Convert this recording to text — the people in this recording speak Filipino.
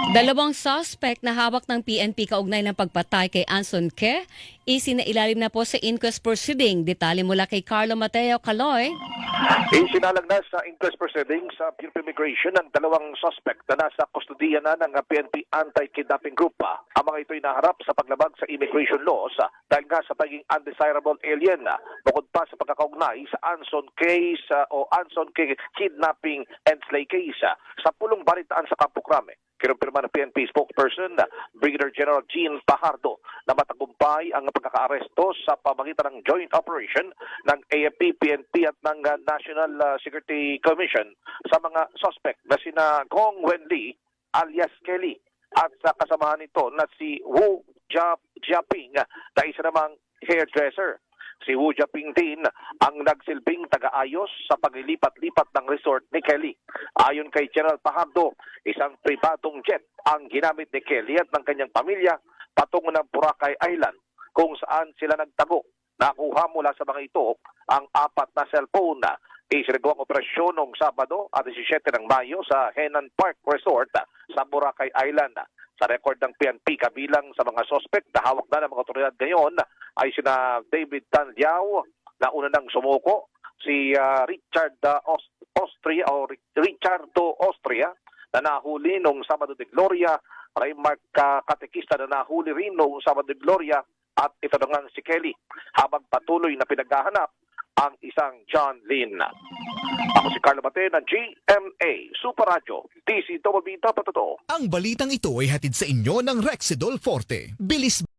Dalawang suspect na hawak ng PNP kaugnay ng pagpatay kay Anson Ke, isinailalim na po sa inquest proceeding. Detalye mula kay Carlo Mateo Caloy. Isinalang na sa inquest proceedings sa Bureau of Immigration ang dalawang suspect na nasa kustodiya na ng PNP Anti-Kidnapping Group. Ang mga ito'y naharap sa paglabag sa immigration laws dahil nga sa pagiging undesirable alien bukod pa sa pagkakaugnay sa Anson case o Anson kidnapping and slay case sa pulong balitaan sa Campo Crame. Kinumpirma ng PNP spokesperson Brigadier General Jean Pajardo na matagumpay ang pagkakaaresto sa pamagitan ng joint operation ng AFP, PNP at ng National Security Commission sa mga suspect na sina Gong Wenli alias Kelly at sa kasamahan nito na si Wu Jiaping na isa namang hairdresser. Si Wu Jiaping din ang nagsilbing taga-ayos sa paglilipat-lipat ng resort ni Kelly. Ayon kay General Pajardo, isang pribadong jet ang ginamit ni Kelly at ng kanyang pamilya patungo ng Boracay Island kung saan sila nagtago. Nakuha mula sa mga ito ang 4 na cellphone na isinagawang operasyon noong Sabado at 17 ng Mayo sa Henan Park Resort sa Boracay Island. Sa record ng PNP, kabilang sa mga suspect na hawak na ng mga otoridad ngayon ay sina David Tan Liao na una nang sumuko, si Richardo Austria na nahuli noong Sabado de Gloria, Raymark Katekista na nahuli rin noong Sabado de Gloria at ito na nga si Kelly habang patuloy na pinaghahanap ang isang John Lin. Ako si Carlo Mateo ng GMA Super Radio, DC Tomobita Patoto. Ang balitang ito ay hatid sa inyo ng Rexidol Forte. Bilis